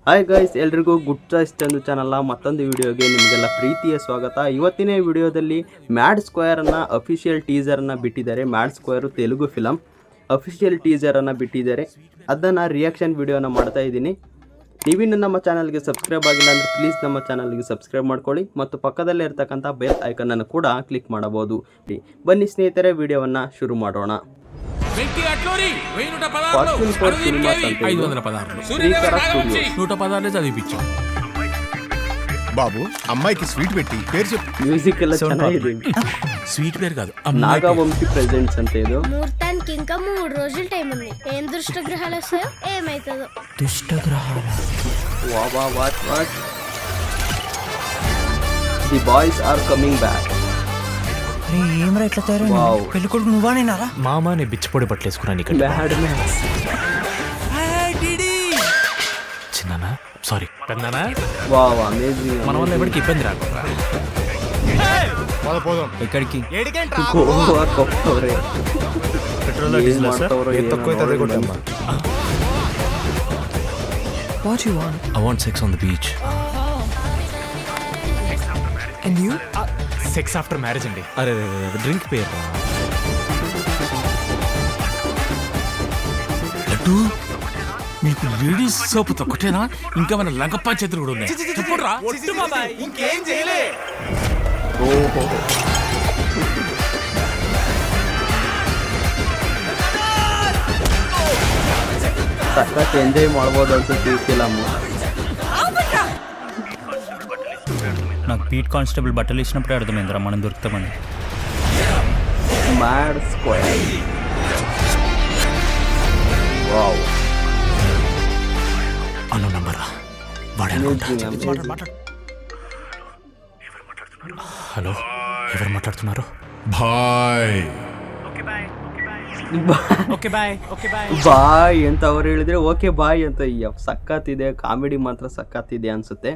Hi guys, ಎಲ್ರಿಗೂ good choice Chandu ಚಾನಲ್ನ ಮತ್ತೊಂದು ವಿಡಿಯೋಗೆ ನಿಮಗೆಲ್ಲ ಪ್ರೀತಿಯ ಸ್ವಾಗತ. ಇವತ್ತಿನ ವಿಡಿಯೋದಲ್ಲಿ ಮ್ಯಾಡ್ ಸ್ಕ್ವೇರನ್ನು ಅಫಿಷಿಯಲ್ ಟೀಸರನ್ನು ಬಿಟ್ಟಿದ್ದಾರೆ. Mad square Telugu film official ಟೀಸರನ್ನು ಬಿಟ್ಟಿದ್ದಾರೆ. ಅದನ್ನು ರಿಯಾಕ್ಷನ್ ವಿಡಿಯೋನ ಮಾಡ್ತಾ ಇದ್ದೀನಿ. ನೀವಿನ್ನು ನಮ್ಮ ಚಾನಲ್ಗೆ ಸಬ್ಸ್ಕ್ರೈಬ್ ಆಗಿಲ್ಲ ಅಂದರೆ ಪ್ಲೀಸ್ ನಮ್ಮ ಚಾನಲ್ಗೆ ಸಬ್ಸ್ಕ್ರೈಬ್ ಮಾಡ್ಕೊಳ್ಳಿ ಮತ್ತು ಪಕ್ಕದಲ್ಲೇ ಇರ್ತಕ್ಕಂಥ ಬೆಲ್ ಐಕನನ್ನು ಕೂಡ ಕ್ಲಿಕ್ ಮಾಡಬಹುದು. ಬನ್ನಿ ಸ್ನೇಹಿತರೆ, ವಿಡಿಯೋವನ್ನು ಶುರು ಮಾಡೋಣ. బాబు అమ్మాయికి స్వీట్ పెట్టి పేరు చెప్పు. మ్యూజిక్ ಎಲ್ಲ ಚೆನ್ನಾಗಿದೆ. స్వీట్ పేరు కాదు, నాగవంశీ ప్రెజెంట్స్ అంటే ఇది. ముహూర్తానికి ఇంకా 3 రోజులు టైం ఉంది. ఏం దుష్టగ్రహాలు వస్తాయో ఏమైతుందో. దుష్టగ్రహాలు. What the boys are coming back. ఏమరా ఇట్లా తయారు? పెళ్లి కొడుకు నువ్వా నేనారా? మామ నీ బిచ్చిపొడి పట్టలేసుకున్నాను ఇక్కడ. చిన్నానా, సారీ పెద్దనా. Wow, amazing. మన వల్ల ఎవరికి ఇబ్బంది రాకుండా ఎక్కడికి petrol diesel What you want? I want sex on the beach. And you? Sex after marriage అండి. అరే డ్రింక్ పేరు లడ్డు. మీకు లేడీస్ సోపు తొక్కటేనా? ఇంకా మన లంకప్ప చేతులు కూడా ఉన్నాయి. చెప్పురా. ఇంకేం చేయలే. ఓహో, ಸಖತ್ ಎಂಜಾಯ್ ಮಾಡ್ಬೋದು ಅನ್ಸುತ್ತೆ ಈ ಫಿಲಮ್. నాకు పీట్ కానిస్టేబుల్ బట్టలు ఇచ్చినప్పుడే అర్థమైందిరా మనం దొరుకుతామని. Mad square. వావ్, అన్నో నంబర్ రా. హలో, ఎవరు మాట్లాడుతున్నారు? బాయ్ ಬಾಯ್ ಅಂತ ಅವ್ರು ಹೇಳಿದ್ರೆ ಓಕೆ ಬಾಯ್ ಅಂತ. ಸಖತ್ತಿದೆ, ಕಾಮಿಡಿ ಮಾತ್ರ ಸಖತ್ತಿದೆ ಅನಿಸುತ್ತೆ.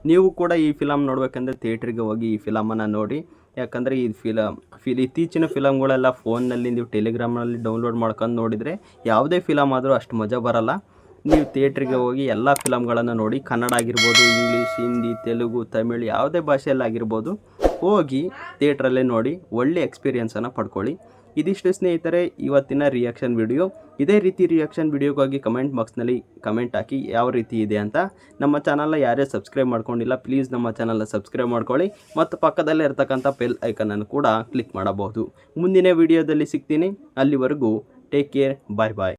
ನೀವು ಕೂಡ ಈ ಫಿಲಮ್ ನೋಡಬೇಕಂದ್ರೆ ಥಿಯೇಟ್ರಿಗೆ ಹೋಗಿ ಈ ಫಿಲಮನ್ನು ನೋಡಿ. ಯಾಕಂದರೆ ಈ ಇತ್ತೀಚಿನ ಫಿಲಮ್ಗಳೆಲ್ಲ ಫೋನ್ನಲ್ಲಿ ನೀವು ಟೆಲಿಗ್ರಾಮ್ನಲ್ಲಿ ಡೌನ್ಲೋಡ್ ಮಾಡ್ಕೊಂಡು ನೋಡಿದರೆ ಯಾವುದೇ ಫಿಲಮ್ ಆದರೂ ಅಷ್ಟು ಮಜಾ ಬರಲ್ಲ. ನೀವು ಥಿಯೇಟ್ರಿಗೆ ಹೋಗಿ ಎಲ್ಲ ಫಿಲಮ್ಗಳನ್ನು ನೋಡಿ, ಕನ್ನಡ ಆಗಿರ್ಬೋದು, ಇಂಗ್ಲೀಷ್, ಹಿಂದಿ, ತೆಲುಗು, ತಮಿಳ್ ಯಾವುದೇ ಭಾಷೆಯಲ್ಲಾಗಿರ್ಬೋದು, ಹೋಗಿ ಥಿಯೇಟ್ರಲ್ಲೇ ನೋಡಿ ಒಳ್ಳೆ ಎಕ್ಸ್ಪೀರಿಯನ್ಸನ್ನು ಪಡ್ಕೊಳ್ಳಿ. ಇದಿಷ್ಟು ಸ್ನೇಹಿತರೆ ಇವತ್ತಿನ ರಿಯಾಕ್ಷನ್ ವಿಡಿಯೋ. ಇದೇ ರೀತಿ ರಿಯಾಕ್ಷನ್ ವಿಡಿಯೋಗಾಗಿ ಕಮೆಂಟ್ ಬಾಕ್ಸ್ನಲ್ಲಿ ಕಮೆಂಟ್ ಹಾಕಿ ಯಾವ ರೀತಿ ಇದೆ ಅಂತ. ನಮ್ಮ ಚಾನಲ್ನ ಯಾರೇ ಸಬ್ಸ್ಕ್ರೈಬ್ ಮಾಡ್ಕೊಂಡಿಲ್ಲ ಪ್ಲೀಸ್ ನಮ್ಮ ಚಾನಲ್ನ ಸಬ್ಸ್ಕ್ರೈಬ್ ಮಾಡ್ಕೊಳ್ಳಿ ಮತ್ತು ಪಕ್ಕದಲ್ಲೇ ಇರ್ತಕ್ಕಂಥ ಬೆಲ್ ಐಕನನ್ನು ಕೂಡ ಕ್ಲಿಕ್ ಮಾಡಬಹುದು. ಮುಂದಿನ ವಿಡಿಯೋದಲ್ಲಿ ಸಿಗ್ತೀನಿ. ಅಲ್ಲಿವರೆಗೂ ಟೇಕ್ ಕೇರ್, ಬಾಯ್ ಬಾಯ್.